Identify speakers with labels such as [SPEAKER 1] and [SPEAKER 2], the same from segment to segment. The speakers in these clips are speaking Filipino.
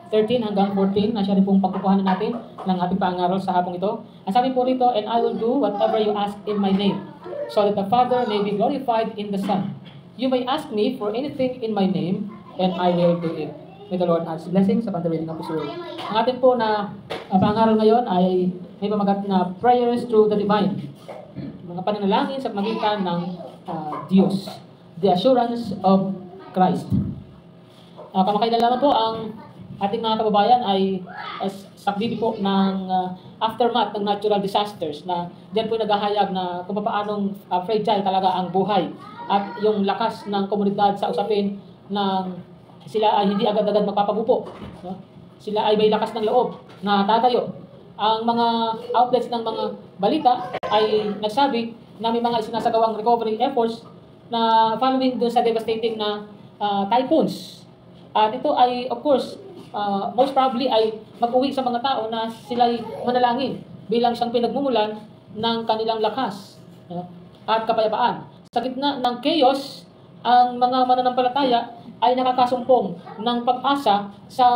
[SPEAKER 1] 13 hanggang 14 na siya rin pong pagkukuhanan natin ng ating pangaral sa hapong ito. Ang sabi po rito, "And I will do whatever you ask in my name, so that the Father may be glorified in the Son. You may ask me for anything in my name, and I will do it." May the Lord add His blessing sa pag-reading ng His Word. Ang ating po na pangaral ngayon ay may pamagat na prayers through the divine. Mga pananalangin sa pamagitan ng Diyos. The assurance of Christ. Kamakailan lamang po ang ating mga kababayan ay sakdibi po ng aftermath ng natural disasters na diyan po naghahayag na kung paanong fragile talaga ang buhay at yung lakas ng komunidad sa usapin ng sila ay hindi agad-agad magpapabupo. No? Sila ay may lakas ng loob na tatayo. Ang mga outlets ng mga balita ay nagsabi na may mga isinasagawang recovery efforts na following doon sa devastating na typhoons. At ito ay, of course, most probably ay mag-uwi sa mga tao na sila'y manalangin bilang siyang pinagmumulan ng kanilang lakas at kapayapaan. Sa gitna ng chaos, ang mga mananampalataya ay nakakasumpong ng pag-asa sa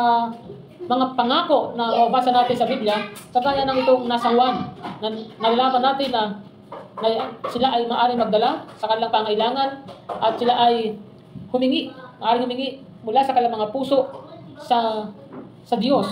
[SPEAKER 1] mga pangako na mabasa natin sa Biblia, kagaya ng itong nasa Juan, na nalalaman natin na sila ay maaaring magdala sa kanilang pangailangan at sila ay maaaring humingi mula sa kanilang mga puso sa Diyos.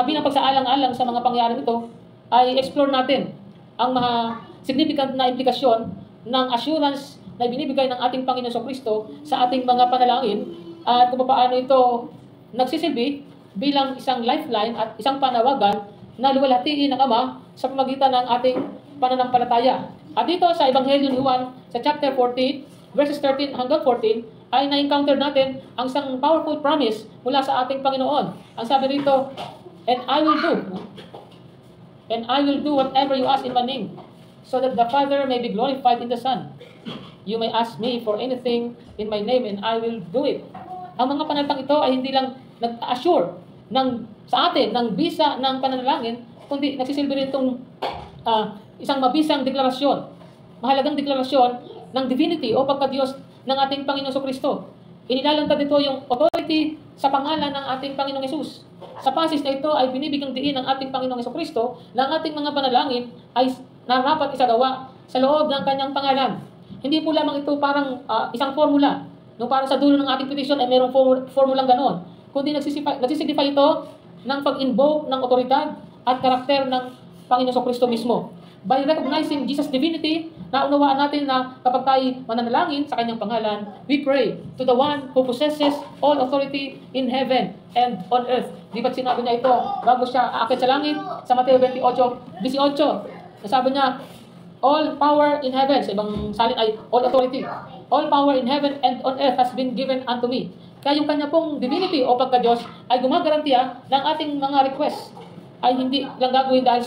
[SPEAKER 1] Bilang pagsaalang-alang sa mga pangyayaring ito, ay explore natin ang mga significant na implikasyon ng assurance na binibigay ng ating Panginoon Kristo sa ating mga panalangin at kung paano ito nagsisilbi bilang isang lifeline at isang panawagan na luwalhatiin ng Ama sa pamamagitan ng ating pananampalataya. At dito sa Ebanghelyo ni Juan, sa chapter 14, verses 13 hanggang 14, ay na-encounter natin ang isang powerful promise mula sa ating Panginoon. Ang sabi rito, And I will do whatever you ask in my name, so that the Father may be glorified in the Son. You may ask me for anything in my name, and I will do it. Ang mga panalitang ito ay hindi lang nag-assure sa atin ng bisa ng pananalangin, kundi nagsisilbi rin itong isang mabisang deklarasyon, mahalagang deklarasyon ng divinity o pagka-Diyos ng ating Panginoong Kristo. Inilalantad dito yung authority sa pangalan ng ating Panginoong Hesus. Sa passage na ito ay binibigyang diin ng ating Panginoong Kristo na ang ating mga panalangin ay narapat isagawa sa loob ng kanyang pangalan. Hindi po lamang ito parang isang formula. No, para sa dulo ng ating petition ay mayroong formulang ganon. Kundi nagsisignify ito ng pag-invoke ng otoridad at karakter ng Panginoong Kristo mismo. By recognizing Jesus' divinity, naunawaan natin na kapag tayo mananalangin sa kanyang pangalan, we pray to the one who possesses all authority in heaven and on earth. Di ba't sinabi niya ito bago siya aakyat sa langit? Sa Mateo 28:18, nasabi niya, all power in heaven, sa ibang salin ay all authority. All power in heaven and on earth has been given unto me. Kaya yung kanya pong divinity o pagka-Diyos ay gumagarantiya ng ating mga request. Ay hindi lang gagawin dahil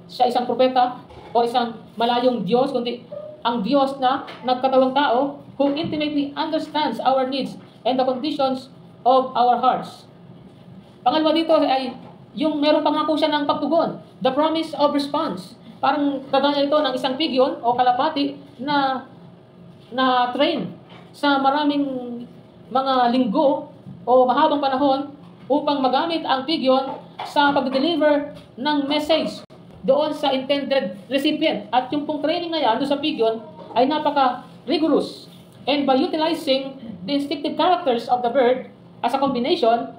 [SPEAKER 1] sa isang propeta o isang malayong Diyos, kundi ang Diyos na nagkatawang tao who intimately understands our needs and the conditions of our hearts. Pangalawa dito ay yung meron pangako siya ng pagtugon, the promise of response. Parang kagaya ito ng isang pigyon o kalapati na train sa maraming mga linggo o mahabang panahon upang magamit ang pigyon sa pag-deliver ng message doon sa intended recipient. At yung pong training na yan doon sa pigyon ay napaka-rigorous. And by utilizing the instinctive characters of the bird as a combination,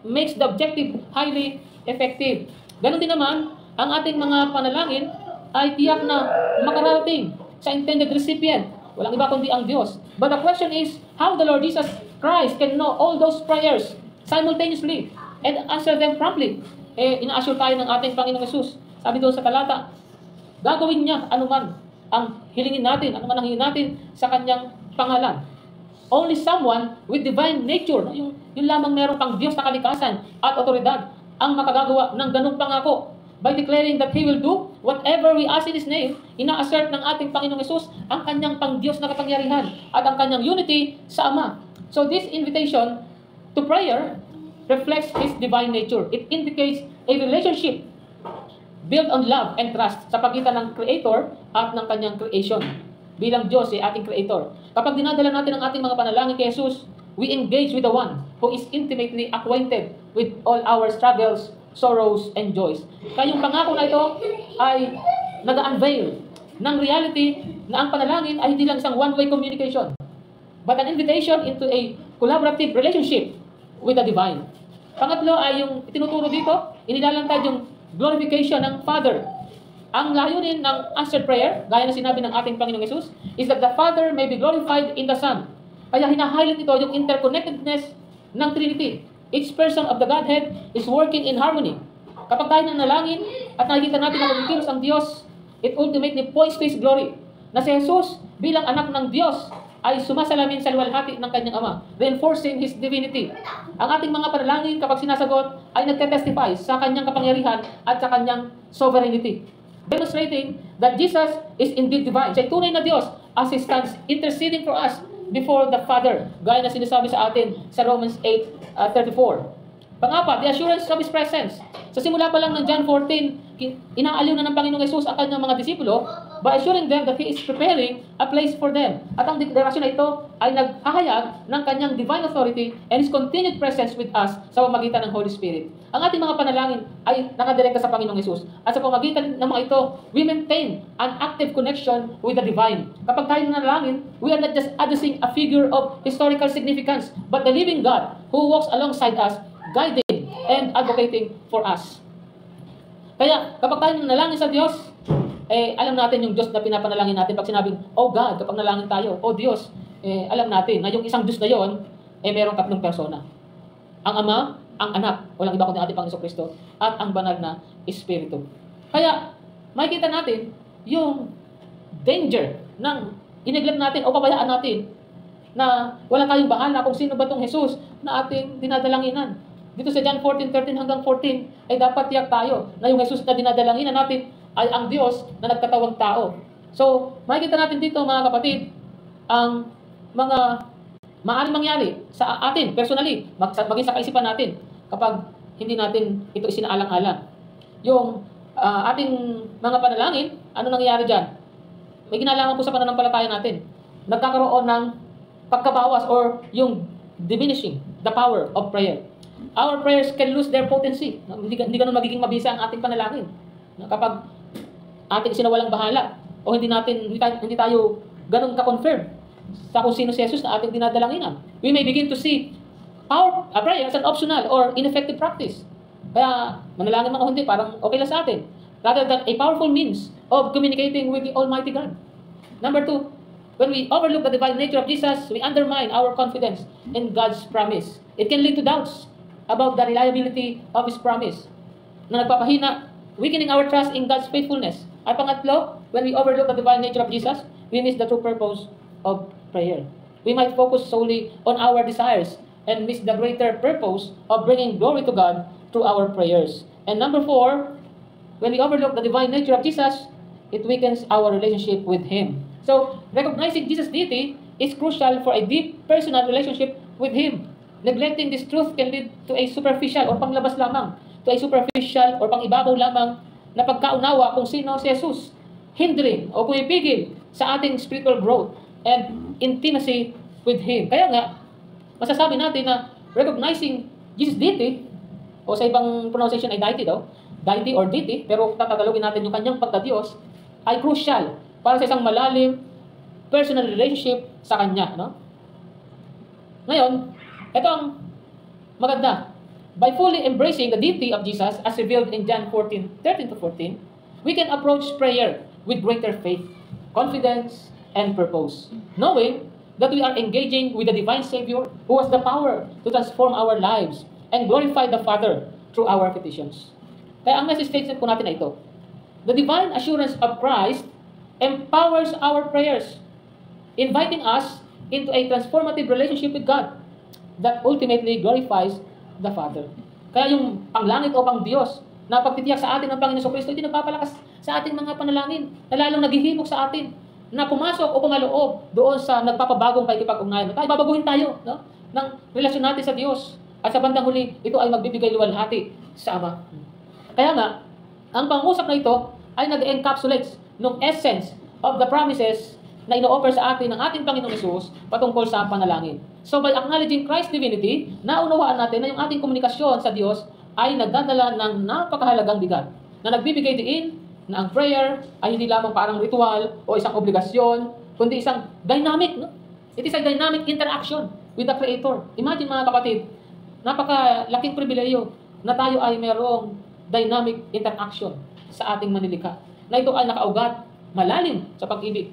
[SPEAKER 1] makes the objective highly effective. Ganon din naman, ang ating mga panalangin ay tiyak na makarating sa intended recipient. Walang iba kundi ang Diyos. But the question is, how the Lord Jesus Christ can know all those prayers simultaneously and answer them promptly? Ina-assure tayo ng ating Panginoong Hesus. Sabi doon sa talata, gagawin niya anuman ang hilingin natin, anuman ang hilingin natin sa kanyang pangalan. Only someone with divine nature, yung lamang meron pang Diyos na kalikasan at otoridad, ang makagagawa ng ganung pangako. By declaring that He will do whatever we ask in His name, ina-assert ng ating Panginoong Hesus ang kanyang pang-Diyos na kapangyarihan at ang kanyang unity sa Ama. So this invitation to prayer reflects His divine nature. It indicates a relationship built on love and trust sa pagitan ng Creator at ng kanyang creation. Bilang Diyos ating Creator. Kapag dinadala natin ang ating mga panalangin kay Jesus, we engage with the one who is intimately acquainted with all our struggles, sorrows, and joys. Kaya yung pangako na ito ay nag-unveil ng reality na ang panalangin ay hindi lang isang one-way communication, but an invitation into a collaborative relationship with the divine. Pangatlo ay yung itinuturo dito, inilalantad yung glorification ng Father. Ang layunin ng answered prayer, gaya na sinabi ng ating Panginoong Yesus, is that the Father may be glorified in the Son. Kaya hina-highlight ito yung interconnectedness ng Trinity. Each person of the Godhead is working in harmony. Kapag tayo nanalangin at nakikita natin na kumikilos ang Diyos, it ultimately points to His glory. Na si Jesus bilang anak ng Diyos ay sumasalamin sa luwalhati ng kanyang Ama, reinforcing His divinity. Ang ating mga panalangin kapag sinasagot ay nagtetestify sa kanyang kapangyarihan at sa kanyang sovereignty, demonstrating that Jesus is indeed divine. Siya ay tunay na Diyos as He stands interceding for us before the Father, gaya na sinasabi sa atin sa Romans 8:34. Pangapat, the assurance of His presence. Sa simula pa lang ng John 14, inaaliw na ng Panginoong Yesus ang kanyang mga disipulo by assuring them that He is preparing a place for them. At ang deklarasyon na ito ay naghahayag ng kanyang divine authority and His continued presence with us sa pamamagitan ng Holy Spirit. Ang ating mga panalangin ay nakadirekta sa Panginoong Yesus. At sa pamamagitan ng mga ito, we maintain an active connection with the divine. Kapag tayo nanalangin, we are not just addressing a figure of historical significance, but the living God who walks alongside us, guiding and advocating for us. Kaya kapag tayo nanalangin sa Diyos, alam natin yung Diyos na pinapanalangin natin. Pag sinabing, oh God, kapag nalangin tayo, oh Diyos, alam natin na yung isang Diyos na yon, merong tatlong persona. Ang Ama, ang Anak, walang iba kundi ating Panginoong Kristo, at ang banal na Espiritu. Kaya, makikita natin yung danger ng ineglect natin o pabayaan natin na wala tayong bahala kung sino ba itong Jesus na ating dinadalanginan. Dito sa John 14:13 hanggang 14, ay dapat tiyak tayo na yung Jesus na dinadalanginan natin ay ang Diyos na nagkatawang tao. So, makikita natin dito mga kapatid, ang mga maaaring mangyari sa atin, personally, maging sa kaisipan natin, kapag hindi natin ito isinaalang-alang. Yung ating mga panalangin, ano nangyayari dyan? May kinalaman po sa pananampalataya natin. Nagkakaroon ng pagkabawas or yung diminishing the power of prayer. Our prayers can lose their potency. Hindi ganun magiging mabisa ang ating panalangin. Kapag ating sinawalang bahala o hindi tayo ganun ka-confirm sa kung sino si Jesus na ating dinadalanginan, we may begin to see prayer as an optional or ineffective practice. Kaya manalangin mga hindi, parang okay lang sa atin, rather than a powerful means of communicating with the Almighty God. Number 2, when we overlook the divine nature of Jesus, we undermine our confidence in God's promise. It can lead to doubts about the reliability of His promise, na nagpapahina, weakening our trust in God's faithfulness. At pangatlo, when we overlook the divine nature of Jesus, we miss the true purpose of prayer. We might focus solely on our desires and miss the greater purpose of bringing glory to God through our prayers. And number 4, when we overlook the divine nature of Jesus, it weakens our relationship with Him. So, recognizing Jesus' deity is crucial for a deep personal relationship with Him. Neglecting this truth can lead to a superficial or panglabas lamang, to a superficial or pangibabaw lamang na pagkaunawa kung sino si Jesus, hindering o pumipigil sa ating spiritual growth and intimacy with Him. Kaya nga, masasabi natin na recognizing Jesus' deity, o sa ibang pronunciation ay deity daw, deity or deity, pero tatagalogin natin yung kanyang pagka-Diyos, ay crucial para sa isang malalim personal relationship sa Kanya. No? Ngayon, ito ang maganda. By fully embracing the deity of Jesus as revealed in John 14:13-14, we can approach prayer with greater faith, confidence, and purpose, knowing that we are engaging with the divine Savior who has the power to transform our lives and glorify the Father through our petitions. Kaya ang message statement po natin ay ito. The divine assurance of Christ empowers our prayers, inviting us into a transformative relationship with God that ultimately glorifies the Father. Kaya yung panglangit o pang Diyos na pagtitiyak sa atin ng Panginoon Kristo, ito nagpapalakas sa ating mga panalangin na lalong naghihimok sa atin na pumasok o pumaloob doon sa nagpapabagong pakikipag-ugnayan. Tayo, babaguhin tayo ng relasyon natin sa Diyos. At sa bandang huli, ito ay magbibigay luwalhati sa Ama. Kaya nga, ang pangusap na ito ay nag-encapsulates ng essence of the promises na ino-offer sa atin ng ating Panginoong Hesus patungkol sa panalangin. So by acknowledging Christ's divinity, naunawaan natin na yung ating komunikasyon sa Diyos ay nagdadala ng napakahalagang bigat na nagbibigay diin na ang prayer ay hindi lamang parang ritual o isang obligasyon, kundi isang dynamic, no? It is a dynamic interaction with the Creator. Imagine mga kapatid, napakalaking pribileyo na tayo ay mayroong dynamic interaction sa ating manilikha. Na ito ay nakaugat malalim sa pag-ibig,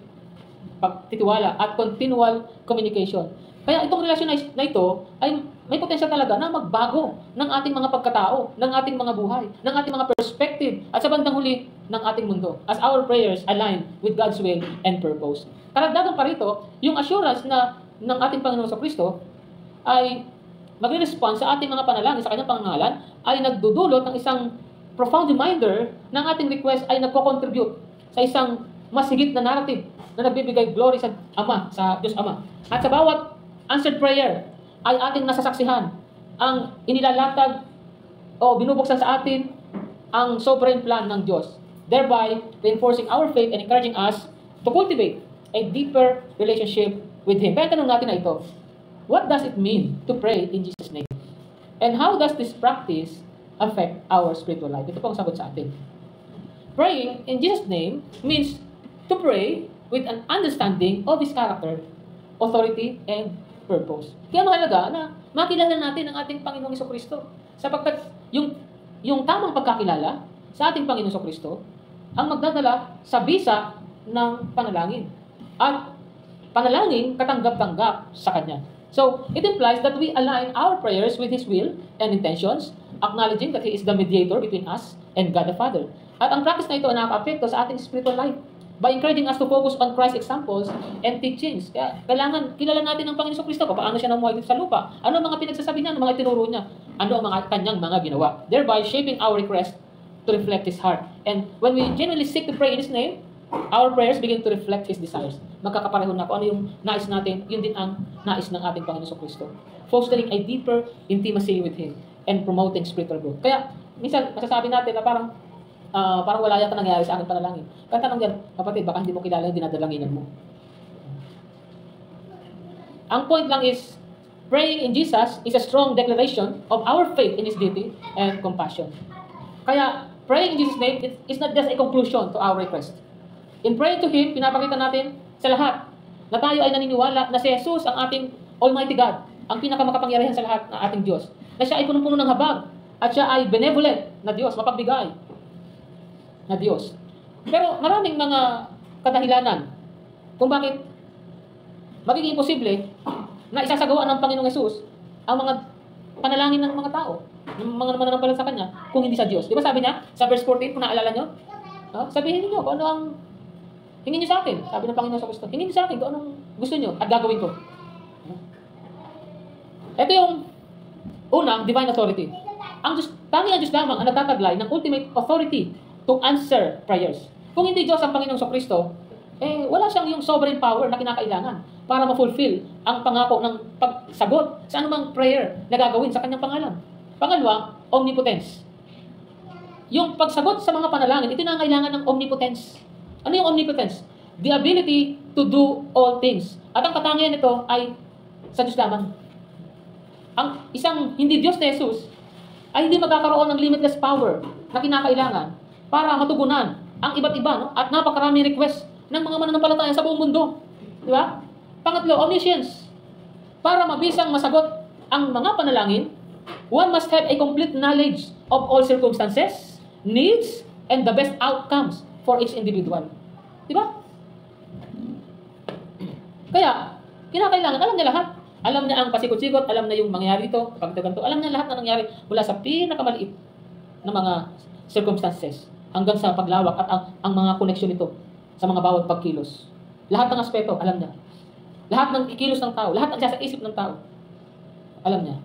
[SPEAKER 1] pagtitiwala, at continual communication. Kaya itong relasyon na ito ay may potensyal talaga na magbago ng ating mga pagkatao, ng ating mga buhay, ng ating mga perspective, at sa bandang huli ng ating mundo as our prayers align with God's will and purpose. Karagdagan pa rito, yung assurance na ng ating Panginoon sa Kristo ay magre-respond sa ating mga panalangin sa kanyang pangalan ay nagdudulot ng isang profound reminder ng ating request ay nagko-contribute sa isang mas higit na narrative na nagbibigay glory sa Ama, sa Diyos Ama. At sa bawat answered prayer ay ating nasasaksihan ang inilalatag o binubuksan sa atin ang sovereign plan ng Diyos, thereby reinforcing our faith and encouraging us to cultivate a deeper relationship with Him. Kaya tanong natin na ito, what does it mean to pray in Jesus' name? And how does this practice affect our spiritual life? Ito po ang sagot sa atin. Praying in Jesus' name means to pray with an understanding of His character, authority, and purpose. Kaya mahalaga na makilala natin ang ating Panginoong Jesucristo. Sapagkat yung tamang pagkakilala sa ating Panginoong Jesucristo ang magdadala sa bisa ng panalangin. At panalangin katanggap-tanggap sa Kanya. So, it implies that we align our prayers with His will and intentions, acknowledging that He is the mediator between us and God the Father. At ang practice na ito ay nakaka-apekto sa ating spiritual life by encouraging us to focus on Christ's examples and teachings. Kaya kailangan kilala natin ang Panginoon Kristo kung paano siya namuhay dito sa lupa. Ano ang mga pinagsasabi niya, ano ang mga itinuro niya, ano ang mga kanyang mga ginawa. Thereby shaping our request to reflect His heart. And when we genuinely seek to pray in His name, our prayers begin to reflect His desires. Magkakapareho na kung ano yung nais natin, yun din ang nais ng ating Panginoon Kristo. Fostering a deeper intimacy with Him and promoting spiritual growth. Kaya minsan masasabi natin na parang wala yata nangyayari sa aking panalangin. Kaya tanong yan, kapatid, baka hindi mo kilala yung dinadalanginan mo. Ang point lang is, praying in Jesus is a strong declaration of our faith in His deity and compassion. Kaya, praying in Jesus' name is not just a conclusion to our request. In praying to Him, pinapakita natin sa lahat na tayo ay naniniwala na si Jesus ang ating Almighty God, ang pinakamakapangyarihan sa lahat ng ating Diyos. Na siya ay punong-puno ng habag at siya ay benevolent na Diyos, mapagbigay na Diyos. Pero maraming mga kadahilanan kung bakit magiging imposible na isasagawa ng Panginoong Hesus ang mga panalangin ng mga tao, ng mga mananampalataya sa Kanya, kung hindi sa Diyos. Di ba sabi niya sa verse 14, kung naalala nyo? Sabihin niyo kung ano ang hingin niyo sa akin. Sabi ng Panginoon sa Kristo, hingin niyo sa akin kung anong gusto niyo at gagawin ko. Ito yung unang divine authority. Ang Diyos, tangi ang Diyos lamang ang nagtataglay ng ultimate authority to answer prayers. Kung hindi Diyos ang Panginoong Kristo, wala siyang yung sovereign power na kinakailangan para ma-fulfill ang pangako ng pagsagot sa anumang prayer na gagawin sa kanyang pangalan. Pangalawa, omnipotence. Yung pagsagot sa mga panalangin, ito na ang kailangan ng omnipotence. Ano yung omnipotence? The ability to do all things. At ang katangian nito ay sa Diyos lamang. Ang isang hindi Diyos na Jesus ay hindi magkakaroon ng limitless power na kinakailangan para matugunan ang iba't iba, no? At napakaraming request ng mga mananampalataya sa buong mundo. Di ba? Pangatlo, omniscience. Para mabisang masagot ang mga panalangin, one must have a complete knowledge of all circumstances, needs, and the best outcomes for each individual. Di ba? Kaya, kinakailangan, alam niya lahat. Alam niya ang pasikot-sikot, alam na yung mangyayari dito, pagdaganto, alam niya lahat na nangyari mula sa pinakamaliit na mga circumstances hanggang sa paglawak at ang mga koneksyon nito sa mga bawat pagkilos. Lahat ng aspeto, alam niya. Lahat ng ikilos ng tao, lahat ng sa isip ng tao, alam niya.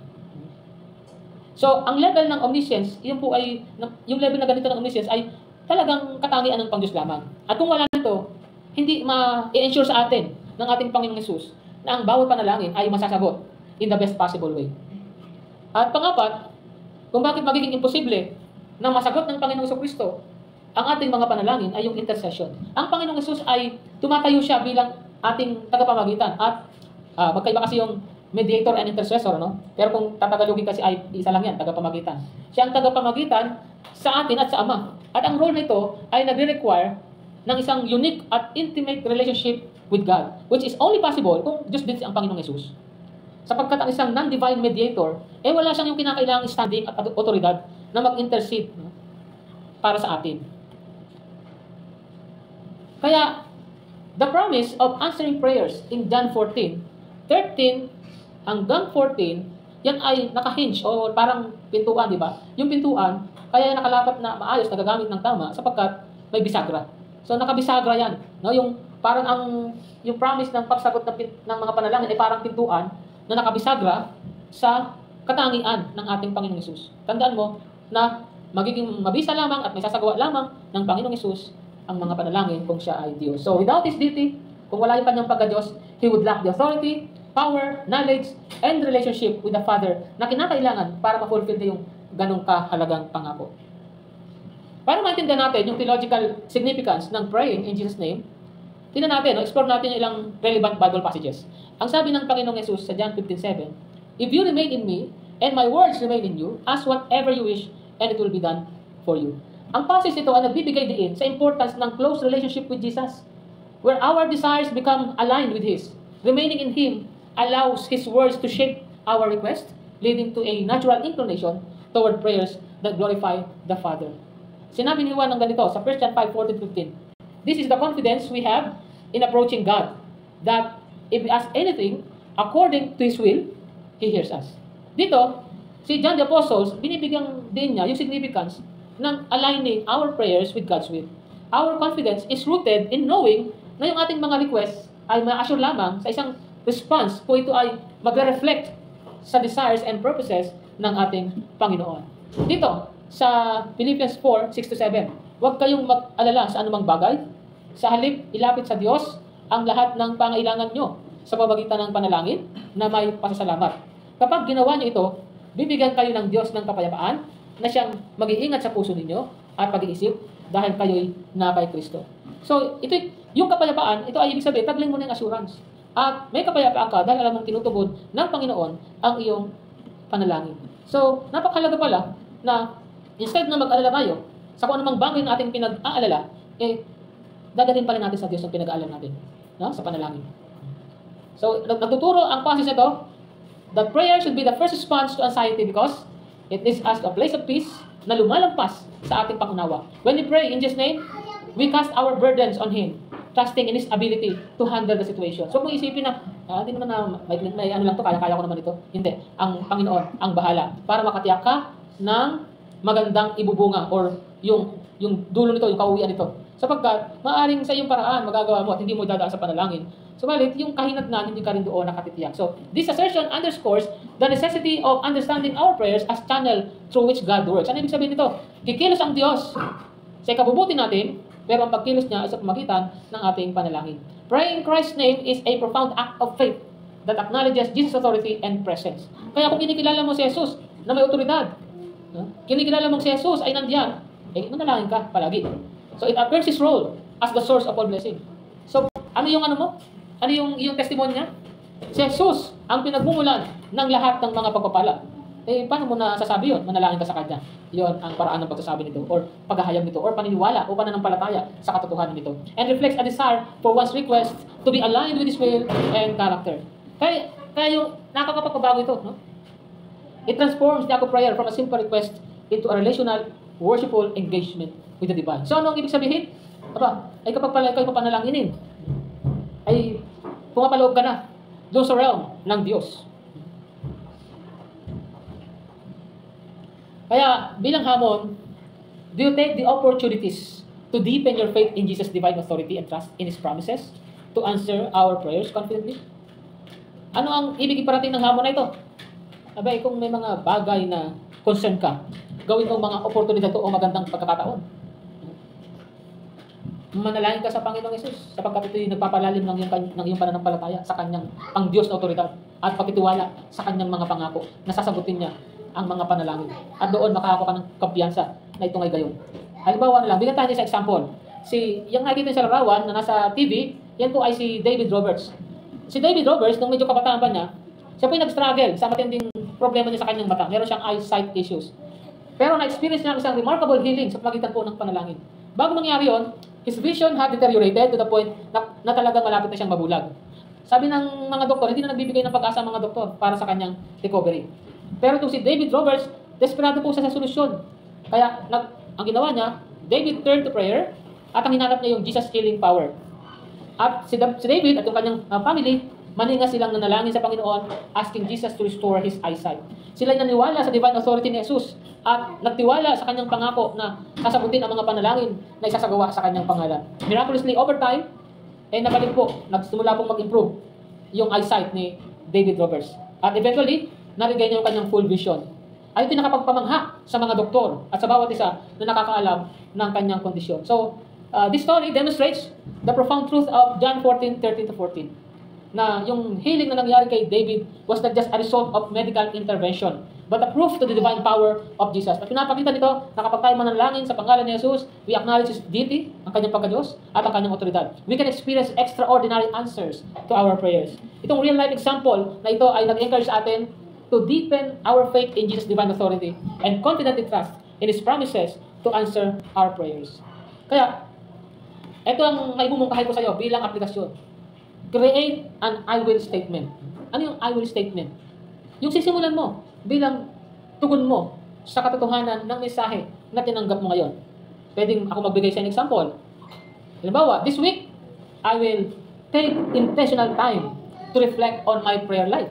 [SPEAKER 1] So, ang level ng omniscience, yung level na ganito ng omniscience ay talagang katangian ng Pang-Diyos lamang. At kung wala nito, hindi ma-ensure sa atin ng ating Panginoong Hesus na ang bawat panalangin ay masasagot in the best possible way. At pangapat, kung bakit magiging imposible na masagot ng Panginoong Kristo ang ating mga panalangin ay yung intercession. Ang Panginoong Hesus ay tumatayo siya bilang ating tagapamagitan. At magkaiba kasi yung mediator and intercessor, no? Pero kung tatagalogin kasi ay isa lang yan, tagapamagitan. Siya ang tagapamagitan sa atin at sa Ama. At ang role nito ay nagre-require ng isang unique at intimate relationship with God, which is only possible kung Diyos din ang Panginoong Yesus. Sapagkat ang isang non-divine mediator, wala siyang yung kinakailangang standing at otoridad na mag-intercede, no, para sa atin. Kaya, the promise of answering prayers in John 14:13 hanggang 14, yan ay naka-hinge o parang pintuan, di ba? Yung pintuan, kaya nakalapat na maayos, nagagamit ng tama sapagkat may bisagra. So nakabisagra yan, no? Yung parang yung promise ng pagsagot ng mga panalangin ay parang pintuan na nakabisagra sa katangian ng ating Panginoong Hesus. Tandaan mo na magiging mabisa lamang at may sasagawa lamang ng Panginoong Hesus ang mga panalangin kung siya ay Diyos. So without His deity, kung wala yung kanyang pagka-Diyos, He would lack the authority, power, knowledge, and relationship with the Father na kinakailangan para ma-fulfill yung ganong kahalagang pangako. Para maintindihan natin yung theological significance ng praying in Jesus' name, tingnan natin, explore natin yung ilang relevant Bible passages. Ang sabi ng Panginoong Yesus sa John 15:7, "If you remain in me, and my words remain in you, ask whatever you wish, and it will be done for you." Ang passage ito ay nagbibigay diin sa importance ng close relationship with Jesus, where our desires become aligned with His. Remaining in Him allows His words to shape our request, leading to a natural inclination toward prayers that glorify the Father. Sinabi ni Juan ng ganito sa 1 John 5:14-15, "This is the confidence we have in approaching God, that if we ask anything according to His will, He hears us." Dito, si John the Apostle, binibigyan din niya yung significance ng aligning our prayers with God's will. Our confidence is rooted in knowing na yung ating mga requests ay ma-assure lamang sa isang response kung ito ay magre-reflect sa desires and purposes ng ating Panginoon. Dito, sa Philippians 4:6-7, huwag kayong mag-alala sa anumang bagay. Sa halip, ilapit sa Diyos ang lahat ng pangailangan nyo sa pamamagitan ng panalangin na may pasasalamat. Kapag ginawa nyo ito, bibigyan kayo ng Diyos ng kapayapaan na siyang mag-iingat sa puso ninyo at pag-iisip dahil kayo'y na kay Kristo. So, yung kapayapaan, ito ay ibig sabihin, tagling mo na yung assurance. At may kapayapaan ka dahil alam mong tinutugon ng Panginoon ang iyong panalangin. So, napakahalaga pala na instead na mag-alala tayo sa kung anumang bagay na ating pinag-aalala, dadaling pa rin natin sa Diyos ang pinag-aalala natin, no? Sa panalangin. So, nagtuturo ang passage nito that prayer should be the first response to anxiety because it is us a place of peace na lumalampas sa ating pangunawa. When we pray in Jesus' name, we cast our burdens on Him, trusting in His ability to handle the situation. So kung isipin na, hindi naman na may ano lang to, kaya ko naman ito. Hindi. Ang Panginoon ang bahala para makatiyak ka ng magandang ibubunga or yung dulo nito, yung kauwian nito. Sapagkat maaring sa iyong paraan magagawa mo at hindi mo dadaan sa panalangin. Subalit, yung kahinatnan, hindi ka rin doon nakatitiyak. So, this assertion underscores the necessity of understanding our prayers as channel through which God works. Ano ibig sabihin nito? Kikilos ang Diyos sa ikabubuti natin, pero ang pagkilos niya ay sa pamagitan ng ating panalangin. Praying in Christ's name is a profound act of faith that acknowledges Jesus' authority and presence. Kaya kung kinikilala mo si Jesus na may otoridad, kinikilala mo si Jesus ay nandiyan, manalangin ka palagi. So, it affirms His role as the source of all blessing. So, ano yung ano mo? Ano yung testimony niya? Si Jesus ang pinagmumulan ng lahat ng mga pagpapala. Paano mo nasasabi yun? Manalangin ka sa Kanya. Yun ang paraan ng pagsasabi nito, or paghahayag nito, or paniniwala, o pananampalataya sa katotohanan nito. And reflects a desire for one's request to be aligned with His will and character. Kaya yung nakakapagpabago ito, no? It transforms the act of prayer from a simple request into a relational, worshipful engagement with the divine. So ano ang ibig sabihin? Ay kapag pala kayo papanalanginin, ay pumapaloob ka na doon sa realm ng Diyos. Kaya bilang hamon, do you take the opportunities to deepen your faith in Jesus' divine authority and trust in His promises to answer our prayers confidently? Ano ang ibig iparating ng hamon na ito? Kung may mga bagay na concern ka, gawin mo mga oportunidad o magandang pagkakataon. Manalangin ka sa Panginoong Hesus sapagkat ito'y nagpapalalim ng iyong pananampalataya sa Kanyang pang-Diyos na otoridad at pagtitiwala sa Kanyang mga pangako na sasagutin niya ang mga panalangin. At doon makakakuha ka ng kumpiyansa na ito ngay gayon. Halimbawa na lang, bigyan tayo sa example. Yung nakikita sa larawan na nasa TV, Yan po ay si David Roberts. Si David Roberts, nung medyo kabataan pa niya, siya po yung nag-struggle sa matinding problema niya sa kanyang mata. Meron siyang eyesight issues. Pero na-experience niya isang remarkable healing sa pamagitan po ng panalangin. Bago mangyari yon, his vision had deteriorated to the point na talagang malapit na siyang mabulag. Sabi ng mga doktor, hindi na nagbibigay ng pag-asa ang mga doktor para sa kanyang recovery. Pero itong si David Roberts, desperado po siya sa solusyon. Kaya ang ginawa niya, David turned to prayer at ang hinanap niya yung Jesus healing power. At si David at yung kanyang family, maninga silang nanalangin sa Panginoon, asking Jesus to restore his eyesight. Sila naniwala sa divine authority ni Jesus at nagtiwala sa kanyang pangako na sasagutin ang mga panalangin na isasagawa sa kanyang pangalan. Miraculously, over time, nabalik po, nagsimula pong mag-improve yung eyesight ni David Roberts. At eventually, naregain niya yung kanyang full vision. Ay ito nakapagpamangha sa mga doktor at sa bawat isa na nakakaalam ng kanyang kondisyon. So, this story demonstrates the profound truth of John 14:13-14. Na yung healing na nangyari kay David was not just a result of medical intervention, but a proof to the divine power of Jesus. At pinapakita nito na kapag tayo manalangin sa pangalan ni Jesus, we acknowledge His deity, ang kanyang pagka-Diyos, at ang kanyang otoridad. We can experience extraordinary answers to our prayers. Itong real-life example na ito ay nag-encourage sa atin to deepen our faith in Jesus' divine authority and confidently trust in His promises to answer our prayers. Kaya, ito ang maibumungkahay ko sa iyo bilang aplikasyon. Create an I will statement. Ano yung I will statement? Yung sisimulan mo bilang tugon mo sa katotohanan ng mensahe na tinanggap mo ngayon. Pwedeng ako magbigay sa example. Halimbawa, this week, I will take intentional time to reflect on my prayer life.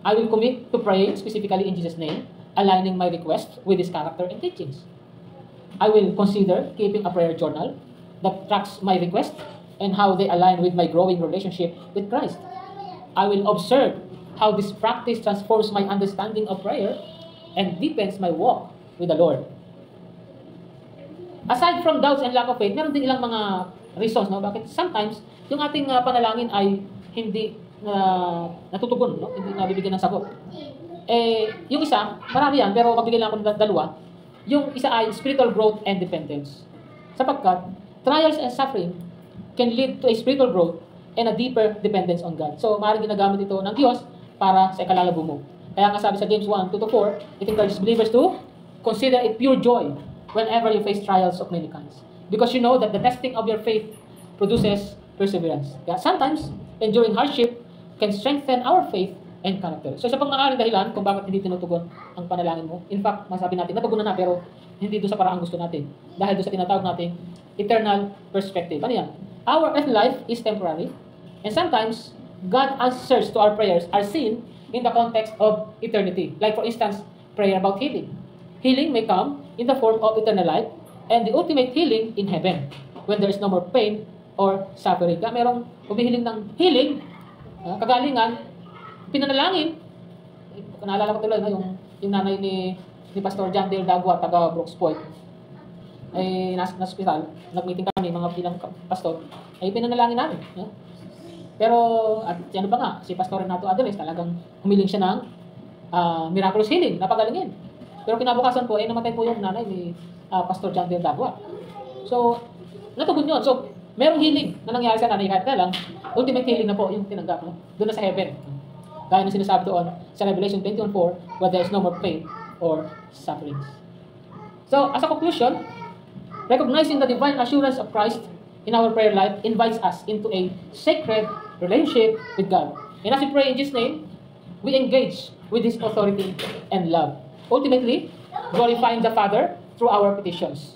[SPEAKER 1] I will commit to praying specifically in Jesus' name, aligning my requests with His character and teachings. I will consider keeping a prayer journal that tracks my requests and how they align with my growing relationship with Christ. I will observe how this practice transforms my understanding of prayer and deepens my walk with the Lord. Aside from doubts and lack of faith, meron din ilang mga reasons, no? Bakit sometimes yung ating panalangin ay hindi natutugon, no? Hindi nabibigyan ng sagot. Yung isa, marami yan, pero magbigay lang ako ng dalawa. Yung isa ay spiritual growth and dependence. Sapagkat, trials and suffering can lead to a spiritual growth and a deeper dependence on God. So, maaaring ginagamit ito ng Diyos para sa ikalalago mo. Kaya nga sabi sa James 1:2-4, it encourages believers to consider it pure joy whenever you face trials of many kinds. Because you know that the testing of your faith produces perseverance. Kaya sometimes, enduring hardship can strengthen our faith and character. So, isa pang maaaring dahilan kung bakit hindi tinutugon ang panalangin mo. In fact, masabi natin, natugunan na pero hindi doon sa paraang gusto natin. Dahil doon sa tinatawag natin eternal perspective. Ano yan? Our earthly life is temporary. And sometimes, God's answers to our prayers are seen in the context of eternity. Like for instance, prayer about healing. Healing may come in the form of eternal life and the ultimate healing in heaven when there is no more pain or suffering. Kaya merong humihiling ng healing, kagalingan, pinanalangin. Naalala ko tuloy, yung nanay ni Pastor John Dale Dagua, taga Brooks Point. Nasa hospital, nag-meeting kami, mga bilang pastor, pinanalangin namin. Pero, at yan ba nga, si Pastor Renato Adres, talagang humiling siya ng miraculous healing, napagalingin. Pero kinabukasan po, namatay po yung nanay ni Pastor John Dale Dagua. So, natugon yun. So, merong healing na nangyari sa nanay, kahit lang, ultimate healing na po yung tinanggap, no? Doon na sa heaven. Gaya na sinasabi doon sa Revelation 21:4, where there is no more pain or sufferings. So, as a conclusion, recognizing the divine assurance of Christ in our prayer life invites us into a sacred relationship with God. And as we pray in Jesus' name, we engage with His authority and love. Ultimately, glorifying the Father through our petitions.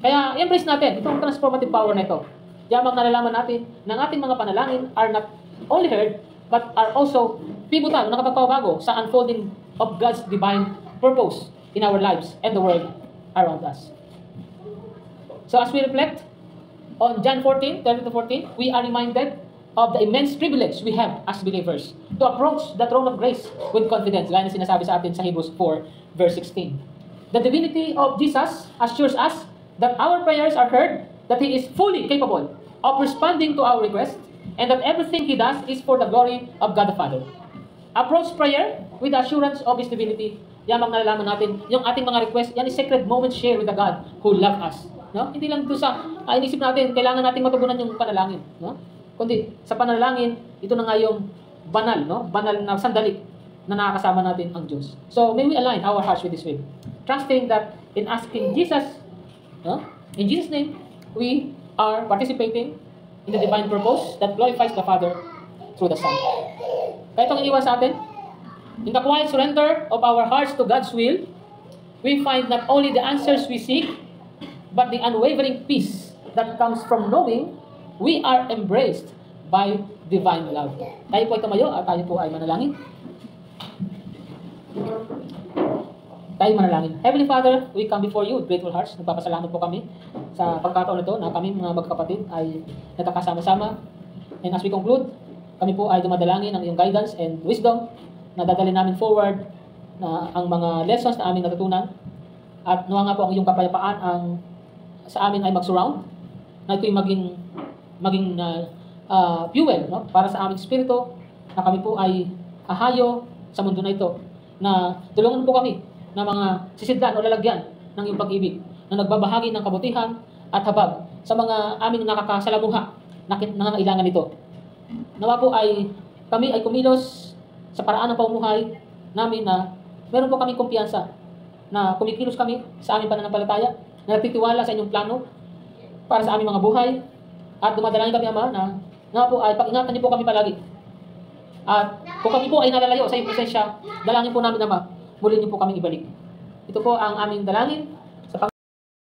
[SPEAKER 1] Kaya, embrace natin itong transformative power na ito. Yamang nalalaman natin na ang ating mga panalangin are not only heard, but are also pivotal, nakapagpabago sa unfolding of God's divine purpose in our lives and the world around us. So as we reflect on John 14:13-14, we are reminded of the immense privilege we have as believers to approach the throne of grace with confidence, gaya na sinasabi sa atin sa Hebrews 4:16. The divinity of Jesus assures us that our prayers are heard, that He is fully capable of responding to our requests, and that everything He does is for the glory of God the Father. Approach prayer with the assurance of His divinity yamang nalalaman natin, yung ating mga request, yan is sacred moments share with the God who love us. No? Hindi lang doon sa inisip natin, kailangan nating matugunan yung panalangin. No? Kundi sa panalangin, ito na nga yung banal, no? Banal na sandali na nakakasama natin ang Diyos. So, may we align our hearts with this will. Trusting that in asking Jesus, no? In Jesus' name, we are participating in the divine purpose that glorifies the Father through the Son. Kaya itong iwan sa atin, in the quiet surrender of our hearts to God's will, we find not only the answers we seek, but the unwavering peace that comes from knowing we are embraced by divine love. Tayo po ay tumayo at tayo po ay manalangin. Tayo manalangin. Heavenly Father, we come before you with grateful hearts. Nagpapasalamat po kami sa pagkataon ito na kami mga magkapatid ay nagkakasama-sama. And as we conclude, kami po ay dumadalangin ng iyong guidance and wisdom na dadalhin namin forward na ang mga lessons na aming natutunan. At nawa nga po ang iyong kapayapaan ang sa amin ay mag-surround, na ito'y maging fuel, no? Para sa aming spirito, na kami po ay hahayo sa mundo na ito, na tulungan po kami na mga sisidlan o lalagyan ng iyong pag-ibig, na nagbabahagi ng kabutihan at habag sa mga aming nakakasalamuha na nangangailangan nito. Nawa po ay kami ay kumilos sa paraan ng pamumuhay namin na meron po kami kumpiyansa na kumikilos kami sa aming pananampalataya, na nagtitiwala sa inyong plano para sa aming mga buhay, at dumadalangin kami, Ama, na po ay pag-ingatan niyo po kami palagi. At kung kami po ay nalalayo sa iyong presensya, dalangin po namin, Ama, muli niyo po kami ibalik. Ito po ang aming dalangin